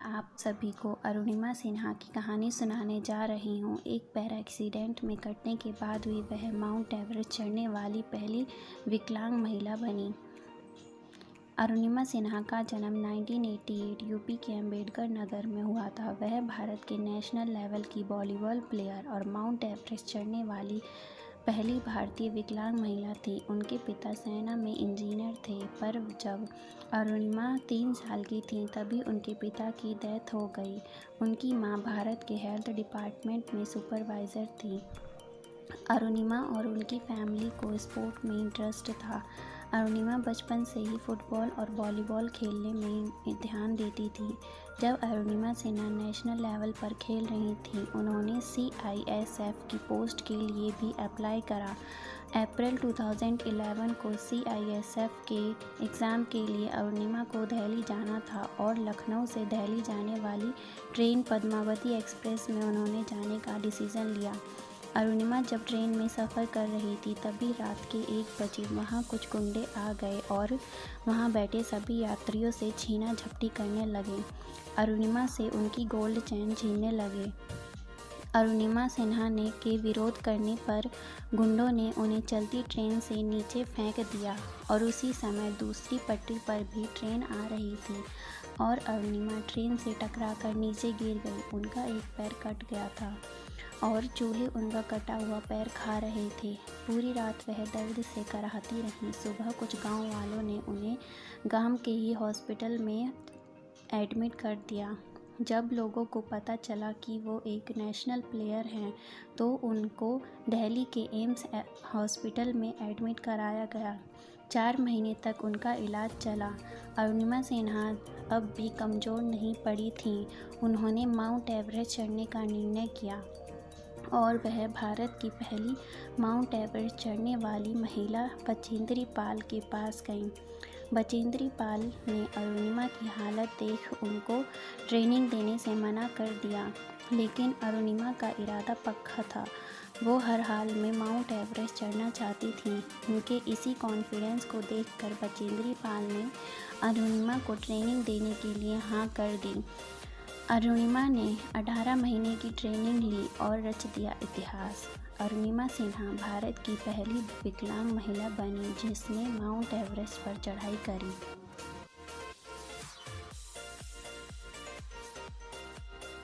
आप सभी को अरुणिमा सिन्हा की कहानी सुनाने जा रही हूँ। एक पैरा एक्सीडेंट में कटने के बाद हुई वह माउंट एवरेस्ट चढ़ने वाली पहली विकलांग महिला बनी। अरुणिमा सिन्हा का जन्म 1988 यूपी के अम्बेडकर नगर में हुआ था। वह भारत के नेशनल लेवल की वॉलीबॉल प्लेयर और माउंट एवरेस्ट चढ़ने वाली पहली भारतीय विकलांग महिला थी। उनके पिता सेना में इंजीनियर थे, पर जब अरुणिमा 3 साल की थीं तभी उनके पिता की डेथ हो गई। उनकी मां भारत के हेल्थ डिपार्टमेंट में सुपरवाइज़र थी। अरुणिमा और उनकी फैमिली को स्पोर्ट में इंटरेस्ट था। अरुणिमा बचपन से ही फुटबॉल और वॉलीबॉल खेलने में ध्यान देती थी। जब अरुणिमा सिन्हा नेशनल लेवल पर खेल रही थी, उन्होंने CISF की पोस्ट के लिए भी अप्लाई करा। अप्रैल 2011 को CISF के एग्ज़ाम के लिए अरुणिमा को दिल्ली जाना था और लखनऊ से दिल्ली जाने वाली ट्रेन पद्मावती एक्सप्रेस में उन्होंने जाने का डिसीज़न लिया। अरुणिमा जब ट्रेन में सफ़र कर रही थी तभी रात के 1 बजे वहाँ कुछ गुंडे आ गए और वहाँ बैठे सभी यात्रियों से छीना झपटी करने लगे। अरुणिमा से उनकी गोल्ड चेन छीनने लगे। अरुणिमा सिन्हा ने के विरोध करने पर गुंडों ने उन्हें चलती ट्रेन से नीचे फेंक दिया और उसी समय दूसरी पटरी पर भी ट्रेन आ रही थी और अरुणिमा ट्रेन से टकराकर नीचे गिर गई। उनका एक पैर कट गया था और चूहे उनका कटा हुआ पैर खा रहे थे। पूरी रात वह दर्द से कराहती रहीं। सुबह कुछ गांव वालों ने उन्हें गांव के ही हॉस्पिटल में एडमिट कर दिया। जब लोगों को पता चला कि वो एक नेशनल प्लेयर हैं तो उनको दिल्ली के एम्स हॉस्पिटल में एडमिट कराया गया। 4 महीने तक उनका इलाज चला। अरुणिमा सिन्हा अब भी कमज़ोर नहीं पड़ी थीं। उन्होंने माउंट एवरेस्ट चढ़ने का निर्णय किया और वह भारत की पहली माउंट एवरेस्ट चढ़ने वाली महिला बचेंद्री पाल के पास गईं। बचेंद्री पाल ने अरुणिमा की हालत देख उनको ट्रेनिंग देने से मना कर दिया, लेकिन अरुणिमा का इरादा पक्का था। वो हर हाल में माउंट एवरेस्ट चढ़ना चाहती थीं। उनके इसी कॉन्फिडेंस को देखकर बचेंद्री पाल ने अरुणिमा को ट्रेनिंग देने के लिए हाँ कर दी। अरुणिमा ने 18 महीने की ट्रेनिंग ली और रच दिया इतिहास। अरुणिमा सिन्हा भारत की पहली विकलांग महिला बनी जिसने माउंट एवरेस्ट पर चढ़ाई करी।